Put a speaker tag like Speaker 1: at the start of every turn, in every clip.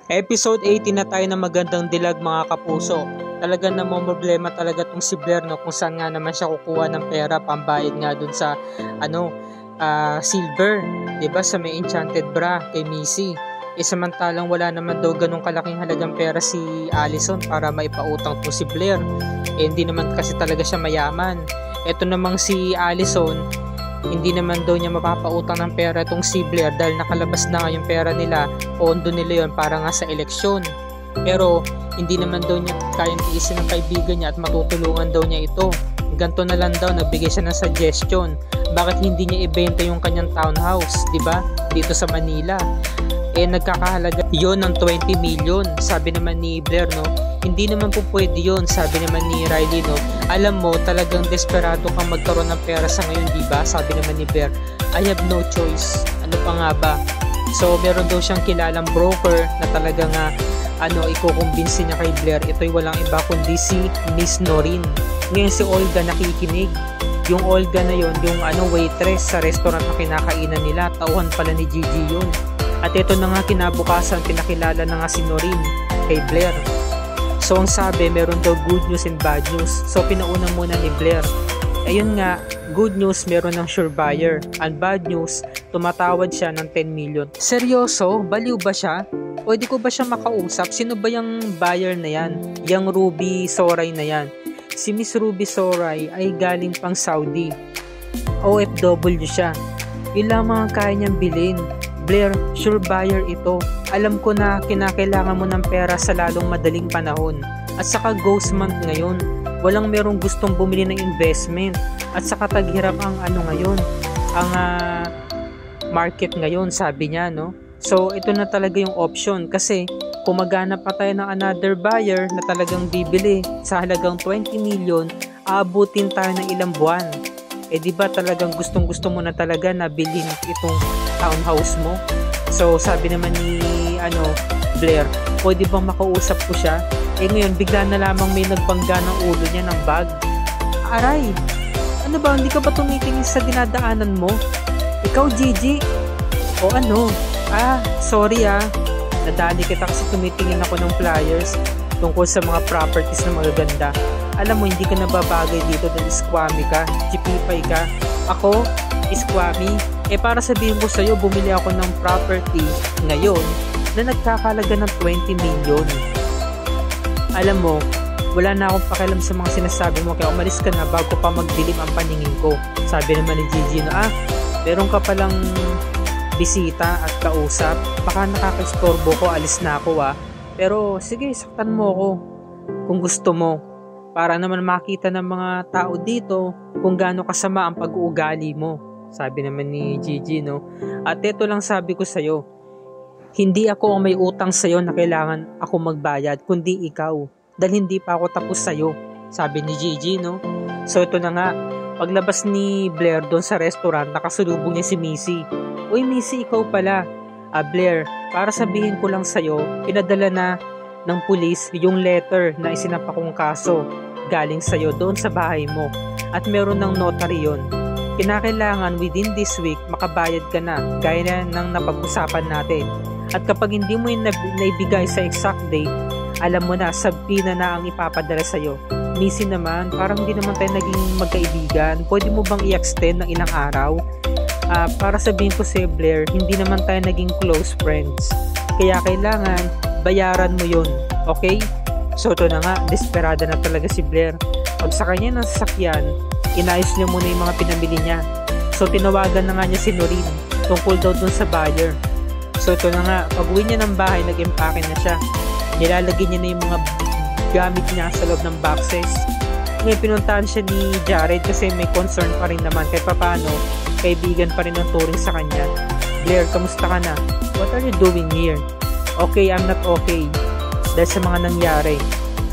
Speaker 1: Episode 18 na tayo ng magandang dilag mga kapuso. Talagang namomroblema talaga tong si Blair, no, kung saan nga naman siya kukuha ng pera pambayad nga dun sa silver, 'di ba, sa may enchanted bra kay Missy. Samantalang wala naman daw ganung kalaking halagang pera si Allison para maipautang to si Blair. Hindi naman kasi talaga siya mayaman. Ito namang si Allison, hindi naman daw niya mapapautang ng pera itong si Blair dahil nakalabas na nga yung pera nila, pondo nila yun para nga sa eleksyon. Pero hindi naman daw niya kayang tiisin ng kaibigan niya at matutulungan daw niya ito. Ganto na lang daw, nagbigay siya ng suggestion. Bakit hindi niya ibenta yung kanyang townhouse, diba? Dito sa Manila. Nagkakahalaga yun ng 20 million. Sabi naman ni Blair, no, hindi naman po pwede yun. Sabi naman ni Riley, no, alam mo, talagang desperado kang magkaroon ng pera sa ngayon, diba? Sabi naman ni Blair, I have no choice. Ano pa nga ba? So, meron daw siyang kilalang broker na talagang ikukumbinsi niya kay Blair. Ito'y walang iba kundi si Miss Noreen. Ngayon si Olga nakikinig. Yung Olga na yon, yung waitress sa restaurant na kinakainan nila, tauhan pala ni Gigi yun. At ito na nga kinabukasan, pinakilala na nga si Noreen kay Blair. So ang sabi, meron daw good news and bad news. So pinauna muna ni Blair. Ayun nga, good news, meron ng sure buyer. And bad news, tumatawad siya ng 10 million. Seryoso? Baliw ba siya? Pwede ko ba siya makausap? Sino ba yung buyer na yan? Yung Ruby Soray na yan? Si Miss Ruby Soray ay galing pang Saudi. OFW siya. Yun lamang ang kaya niyang bilhin. Blair, sure buyer ito. Alam ko na kinakailangan mo ng pera sa lalong madaling panahon. At saka ghost month ngayon. Walang merong gustong bumili ng investment. At saka taghirap ang ngayon. Ang market ngayon, sabi niya, no? So, ito na talaga yung option. Kasi, kung maghanap pa tayo ng another buyer na talagang bibili sa halagang 20 million, aabutin tayo ng ilang buwan. Diba talagang gustong-gusto mo na talaga na bilhin itong townhouse mo? So, sabi naman ni Blair, pwede bang makausap ko siya? Ngayon, bigla na lamang may nagbangga ng ulo niya ng bag. Aray! Ano ba? Hindi ka ba tumitingin sa dinadaanan mo? Ikaw, Gigi? O ano? Sorry nadali kita kasi tumitingin ako ng flyers tungkol sa mga properties na magaganda. Alam mo, hindi ka nababagay dito dahil squammy ka, chipipay ka. Ako, squammy. Para sabihin ko sa'yo, bumili ako ng property ngayon na nagkakalaga ng 20 million. Alam mo, wala na akong pakialam sa mga sinasabi mo, kaya umalis ka na bago pa magdilim ang paningin ko. Sabi naman ni Gigi, meron ka palang bisita at kausap. Baka nakaka-istorbo ko, alis na ako Pero sige, saktan mo ako kung gusto mo. Para naman makita ng mga tao dito kung gaano kasama ang pag-uugali mo. Sabi naman ni Gigi, no? At ito lang sabi ko sa'yo, hindi ako ang may utang sa'yo na kailangan ako magbayad, kundi ikaw. Dahil hindi pa ako tapos sa'yo. Sabi ni Gigi, no? So ito na nga, paglabas ni Blair doon sa restaurant, nakasulubong niya si Missy. Uy Missy, ikaw pala. Blair, para sabihin ko lang sa'yo, pinadala na ng pulis yung letter na isinampa kong kaso galing sa'yo doon sa bahay mo. At meron ng notary yun. Kinakailangan within this week makabayad ka na gaya na ng napag-usapan natin. At kapag hindi mo yung naibigay sa exact date, alam mo na, sabina na ang ipapadala sa'yo. Missy naman, parang hindi naman tayo naging magkaibigan. Pwede mo bang i-extend ng ilang araw? Para sabihin ko si Blair, hindi naman tayo naging close friends. Kaya kailangan bayaran mo yun. Okay? So ito na nga, desperada na talaga si Blair. Pag sa kanya ng sasakyan, inayos niya muna yung mga pinamili niya. So tinawagan na nga niya si Noreen tungkol daw dun sa buyer. So ito na nga, pag uwi niya ng bahay, nag-empake na siya. Nilalagay niya na yung mga gamit niya sa loob ng boxes. Ngayon pinuntahan siya ni Jared kasi may concern pa rin naman kahit paano, kaibigan pa rin ang turing sa kanya. Blair, kamusta ka na? What are you doing here? Okay, I'm not okay. Dahil sa mga nangyari.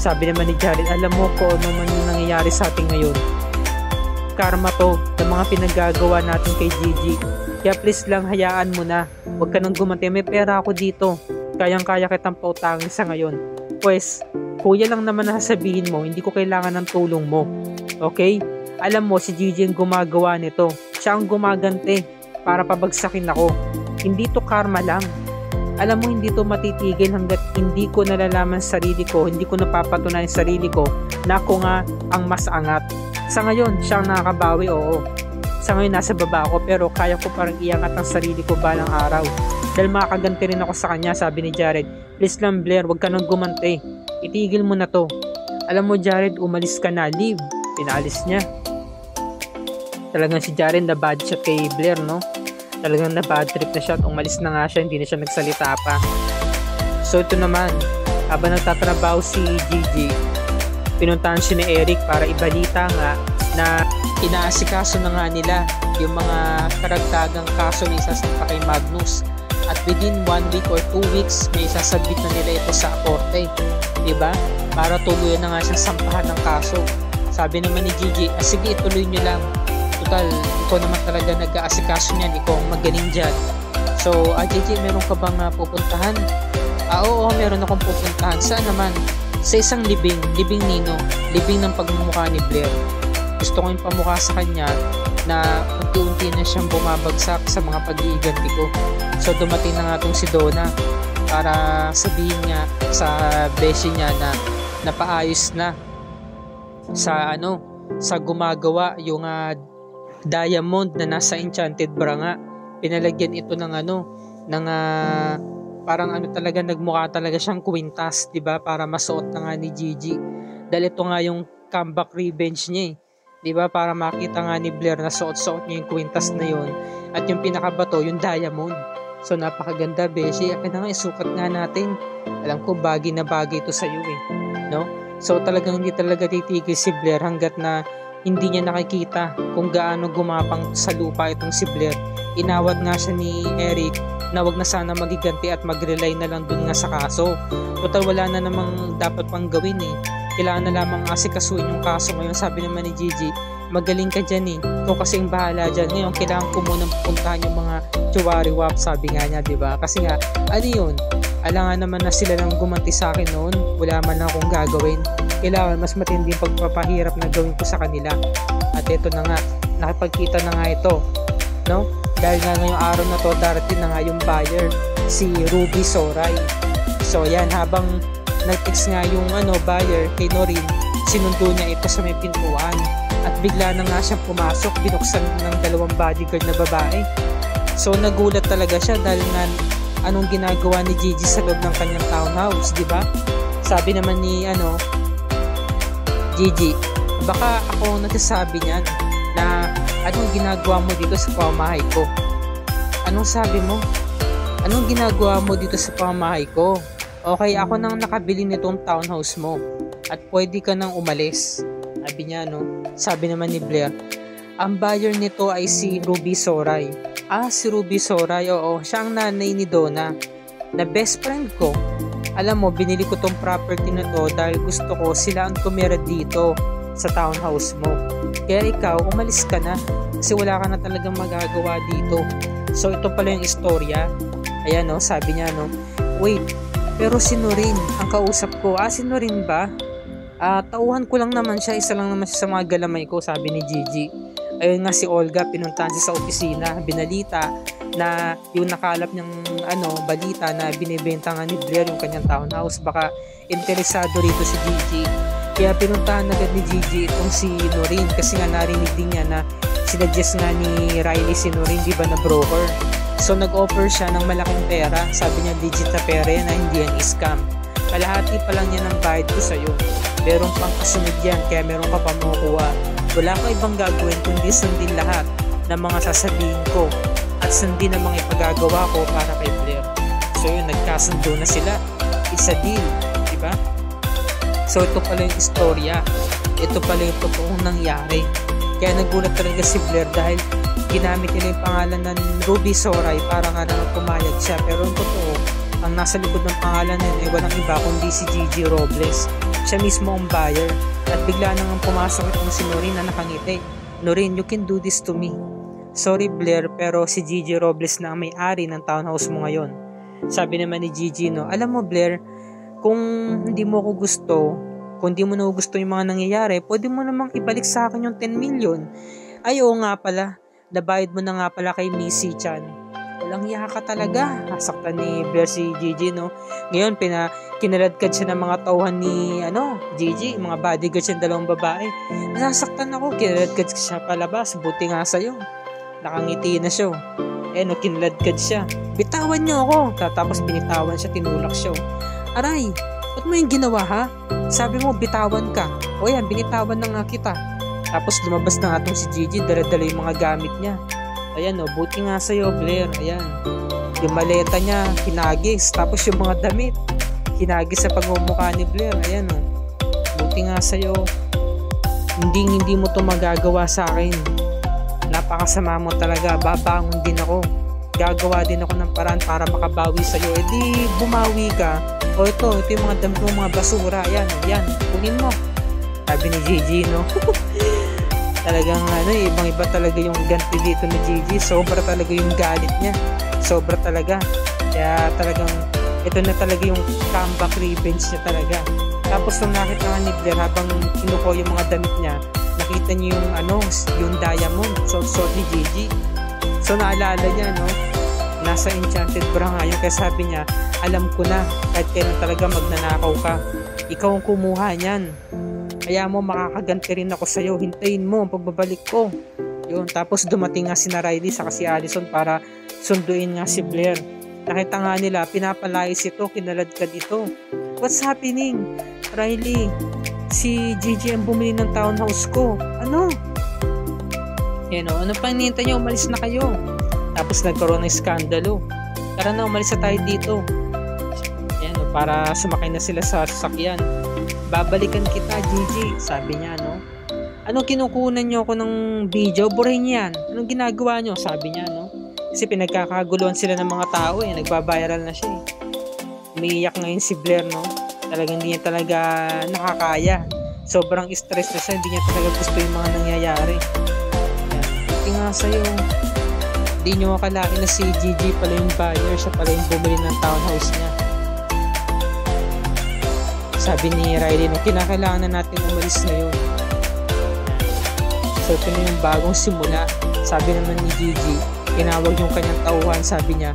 Speaker 1: Sabi naman ni Jared, alam mo ko ano man yung nangyayari sa atin ngayon. Karma to ng mga pinaggagawa natin kay Gigi. Kaya please lang, hayaan mo na. Huwag ka nang gumanti. May pera ako dito. Kayang-kaya kitang pautangin sa ngayon. Pwes, kuya lang naman na sasabihin mo, hindi ko kailangan ng tulong mo. Okay? Alam mo, si Gigi ang gumagawa nito. Siya ang gumagante para pabagsakin ako. Hindi to karma lang. Alam mo, hindi to matitigil hanggat hindi ko nalalaman sarili ko, hindi ko napapatunayan sarili ko na ako nga ang mas angat. Sa ngayon, siya ang nakakabawi, oo. Sa ngayon, nasa baba ako, pero kaya ko parang iangat ang sarili ko balang araw. Dahil makakaganti rin ako sa kanya, sabi ni Jared. Please lang Blair, wag ka nang gumanti. Itigil mo na to. Alam mo Jared, umalis ka na, leave. Pinalis niya. Talagang si Jared na bad shot kay Blair, no? Talagang na bad trip na siya at umalis na nga siya, hindi na siya nagsalita pa. So ito naman, habang nagtatrabaho si Gigi, pinuntahan siya ni Eric para ibalita nga na inaasikaso na nga nila yung mga karagdagang kaso na isasampa kay Magnus. At within 1 week or 2 weeks, may isasabit na nila ito sa korte. Diba? Para tuluyan na nga siyang sampahan ng kaso. Sabi naman ni Gigi, sige ituloy nyo lang. Total, ikaw naman talaga nag-aasikaso niyan, ikaw ang magaling dyan. So, Gigi, meron ka bang pupuntahan? Oo, meron akong pupuntahan. Saan naman? Sa isang libing nino, libing ng pagmumukha ni Blair. Gusto ko yung pamukha sa kanya na unti-unti na siyang bumabagsak sa mga pag-iiganti ko. So, dumating na nga itong si Donna para sabihin niya sa beshi niya na napaayos na sa gumagawa yung diamond na nasa Enchanted Bra nga. Pinalagyan ito ng parang talaga nagmukha talaga siyang kwintas, 'di ba? Para masuot na nga ni Gigi. Dahil ito nga yung comeback revenge niya, 'di ba? Para makita nga ni Blair na suot-suot niya yung kwintas na yon at yung pinakabato yung diamond. So napakaganda, beshi. Kaya nga isukat nga natin. Alam ko bagay na bagay ito sa iyo no? So talagang hindi talaga titigil si Blair hanggat na hindi niya nakikita kung gaano gumapang sa lupa itong si Blair. Inawat nga siya ni Eric na wag na sana magiganti at mag-rely na lang dun nga sa kaso. Total wala na namang dapat pang gawin Kailangan na lamang asikasuin yung kaso ngayon. Sabi naman ni Gigi, magaling ka dyan ikaw kasi yung bahala dyan. Ngayon kailangan ko munang pupuntahan yung mga Chiwariwap, sabi nga niya, diba? Kasi nga, yun? Alangan naman na sila lang gumanti sa akin noon. Wala man lang akong gagawin. Kailangan mas matinding pagpapahirap na gawin ko sa kanila. At ito na nga, nakipagkita na nga ito, no? Dahil nga ngayong araw na to, darating na nga yung buyer, si Ruby Soray. So yan, habang nag-text nga yung buyer kay Noreen, sinundo niya ito sa may pintuan. At bigla na nga siyang pumasok, binuksan ng 2 bodyguard na babae. So nagulat talaga siya dahil nga anong ginagawa ni Gigi sa loob ng kanyang townhouse, di ba? Sabi naman ni Gigi, baka ako nagsasabi niyan na anong ginagawa mo dito sa pamamahay ko? Anong sabi mo? Anong ginagawa mo dito sa pamamahay ko? Okay, ako nang nakabili nitong townhouse mo at pwede ka nang umalis. Sabi niya, Sabi naman ni Blair, ang buyer nito ay si Ruby Soray. Si Ruby Soray, oo, siya ang nanay ni Donna na best friend ko. Alam mo, binili ko tong property na to dahil gusto ko sila ang tumira dito sa townhouse mo. Kaya ikaw, umalis ka na kasi wala ka na talagang magagawa dito. So ito pala yung istorya. Ayan sabi niya wait, pero si Noreen ang kausap ko. Si Noreen ba? Tauhan ko lang naman siya, isa lang naman siya sa mga galamay ko, sabi ni Gigi. Ayun nga si Olga, pinuntahan siya sa opisina, binalita na yung nakalap niyang balita na binibenta nga ni Blair yung kanyang townhouse, baka interesado rito si Gigi. Kaya pinuntahan agad ni Gigi itong si Noreen kasi nga narinig din niya na sinuggest nga ni Riley si Noreen, di ba, na broker. So nag-offer siya ng malaking pera, sabi niya legit na pera yan na hindi yan scam. Kalahati pa lang yan ang bayad ko sa'yo. Meron pang kasunod yan, kaya meron ka pa makukuha. Wala kang ibang gagawin kundi sundin lahat ng mga sasabihin ko at sundin ang mga ipagagawa ko para kay Blair. So yun, nagkasundo na sila. Isa deal, diba? So ito pala yung istorya. Ito pala yung totoong nangyari. Kaya nagulat talaga si Blair dahil ginamit nila yung pangalan ng Ruby Soray para nga naman pumayag siya. Pero yung totoo, ang nasa likod ng pangalan nun ay walang iba kundi si Gigi Robles. Siya mismo ang buyer. At bigla nang pumasok itong si Noreen na nakangiti. Noreen, you can do this to me. Sorry Blair, pero si Gigi Robles na ang may-ari ng townhouse mo ngayon. Sabi naman ni Gigi, alam mo Blair, kung hindi mo ako gusto, kung hindi mo na gusto yung mga nangyayari, pwede mo namang ibalik sa akin yung 10 million. Ay, oo nga pala, nabayad mo na nga pala kay Missy Chan. walang iya ka talaga. Nasaktan ni Blair si Gigi, no? Ngayon, kinaladkad siya ng mga tauhan ni, Gigi, mga bodyguards yung dalawang babae. Nasaktan ako, kinaladkad siya palabas. Buti nga sa'yo. Nakangiti na siya. Kinaladkad siya. Bitawan niyo ako. Tapos binitawan siya, tinulak siya. Aray, ba't mo yung ginawa, ha? Sabi mo, bitawan ka. O yan, binitawan na nga kita. Tapos lumabas na nga itong si Gigi, dala-dala yung mga gamit niya. Ayan, buti nga sa'yo, Blair. Ayan. Yung maleta niya, hinagis. Tapos yung mga damit, hinagis sa pagmumukha ni Blair. Ayan, buti nga sa'yo. Hindi mo to magagawa sa akin. Napakasama mo talaga. Babangon din ako. Gagawa din ako ng paraan para makabawi sa'yo. Di bumawi ka. O ito yung mga damit mo, mga basura. Ayan, kunin mo. Sabi ni Gigi, no? Talagang ibang-iba talaga yung ganti dito ni Gigi. Sobra talaga yung galit niya. Sobra talaga. Kaya talagang ito na talaga yung comeback revenge niya talaga. Tapos nung nakita nga ni Blair habang kinuko yung mga damit niya, nakita niya yung diamond suot ni Gigi. So naalala niya, no? Nasa Enchanted Bra nga yun. Kaya sabi niya, alam ko na kahit kailan talaga magnanakaw ka. Ikaw ang kumuha niyan. Kaya mo makakaganti rin ako sa'yo. Hintayin mo ang pagbabalik ko. Yun. Tapos dumating nga si Riley saka si Allison para sunduin nga si Blair. Nakita nga nila, pinapalayas ito, kinaladkad ito. What's happening? Riley, si Gigi ang bumili ng townhouse ko. Ano? Ano pang hinihintay niyo? Umalis na kayo. Tapos nagkaroon ng skandalo. Tara na, umalis na tayo dito. Para sumakay na sila sa sasakyan. Babalikan kita, Gigi, sabi niya, no? Anong kinukunan niyo ako ng video? Burahin yan. Anong ginagawa niyo? Sabi niya, no? Kasi pinagkakaguluhan sila ng mga tao, nagbabiral na siya, Umiiyak ngayon si Blair, no? Talagang hindi niya talaga nakakaya. Sobrang stress na siya, hindi niya talaga gusto yung mga nangyayari. Buti nga sa'yo. Hindi niyo akalain na si Gigi pala yung buyer, siya pala yung bumili ng townhouse niya. Sabi ni Riley, kinakailangan na natin umalis ngayon. So ito na yung bagong simula. Sabi naman ni Gigi, tinawag yung kanyang tauhan, sabi niya,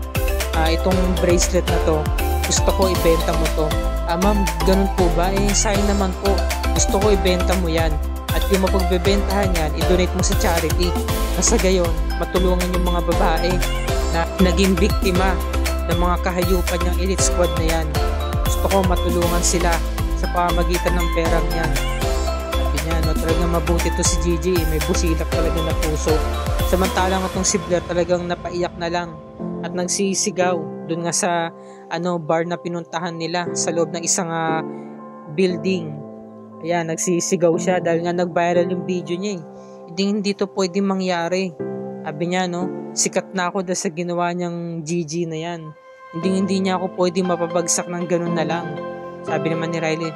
Speaker 1: itong bracelet na to, gusto ko ibenta mo to. Ma'am, ganun po ba? Sayang naman po. Gusto ko ibenta mo yan. At yung mapagbebentahan yan, i-donate mo sa charity. Nasa gayon, matulungan yung mga babae na naging biktima ng mga kahayupan ng elite squad na yan. Gusto ko matulungan sila sa pamamagitan ng perang yan. Sabi niya, talagang mabuti to si Gigi. May busilak talaga na puso. Samantalang itong si Blair talagang napaiyak na lang at nagsisigaw dun nga sa bar na pinuntahan nila sa loob ng isang building. Ayan, nagsisigaw siya dahil nga nag-viral yung video niya. Hindi to pwedeng mangyari. Sabi niya, sikat na ako dahil sa ginawa niyang Gigi na yan. Hindi niya ako pwedeng mapabagsak ng ganun na lang. Sabi naman ni Riley,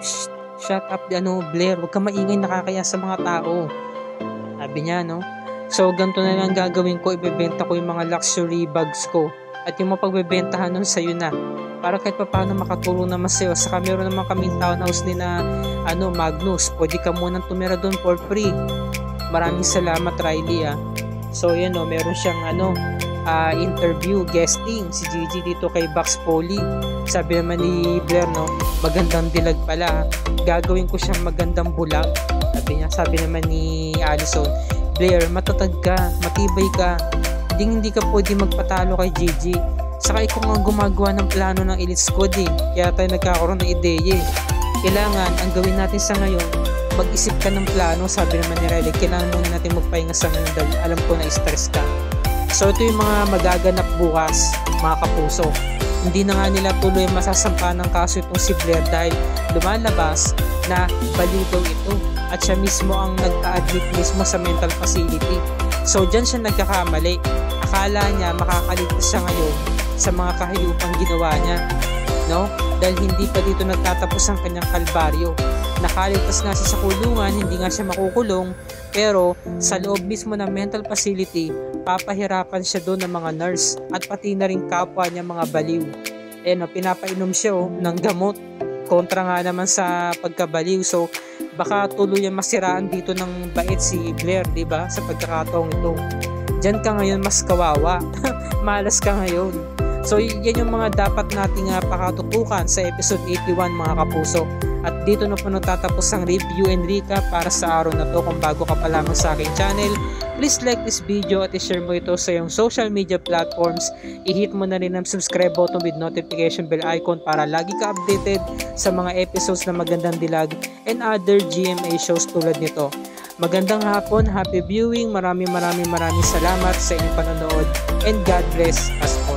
Speaker 1: shut up, Blair, huwag ka maingay, nakakaya sa mga tao. Sabi niya, So, ganito na lang gagawin ko, ibebenta ko yung mga luxury bags ko. At yung mapagbebentahan nun sa'yo na. Para kahit pa paano makatulong naman sa'yo. Saka meron naman kaming townhouse ni na, Magnus. Pwede ka munang tumira doon for free. Maraming salamat, Riley, So, meron siyang, interview, guesting si Gigi dito kay Bugs Polly. Sabi naman ni Blair, magandang dilag pala. Gagawin ko siyang magandang bulag. Sabi naman ni Allison, Blair, matatag ka, matibay ka. Hindi ka pwede magpatalo kay Gigi. Saka ikaw nga gumagawa ng plano ng elite squad Kaya tayo nagkakaroon ng ideya Kailangan, ang gawin natin sa ngayon, mag-isip ka ng plano. Sabi naman ni Riley, kailangan muna natin magpahinga sa ngayon dahil alam ko na stress ka. So ito yung mga magaganap bukas, mga kapuso. Hindi na nga nila tuloy masasampa ng kaso itong si Blair dahil lumalabas na baliw daw ito at siya mismo ang nagka-admit mismo sa mental facility. So dyan siya nagkakamali. Akala niya makakaligtas siya ngayon sa mga kahayupang ginawa niya, dahil hindi pa dito nagtatapos ang kanyang kalbaryo. Nakaligtas nga siya sa kulungan, hindi nga siya makukulong, pero sa loob mismo ng mental facility, papahirapan siya doon ng mga nurse at pati na rin kapwa niya mga baliw. Pinapainom siya ng gamot kontra nga naman sa pagkabaliw. So baka tuluyang masiraan dito ng bait si Blair, 'di ba? Sa pagkakataong ito. Diyan ka ngayon mas kawawa. Malas ka ngayon. So yan yung mga dapat nating pakatutukan sa episode 81 mga kapuso. At dito na po natatapos ang review and recap para sa araw na to. Kung bago ka pa lamang sa aking channel, please like this video at i-share mo ito sa iyong social media platforms. I-hit mo na rin ang subscribe button with notification bell icon para lagi ka updated sa mga episodes na Magandang Dilag and other GMA shows tulad nito. Magandang hapon, happy viewing, maraming salamat sa inyong panonood and God bless us all.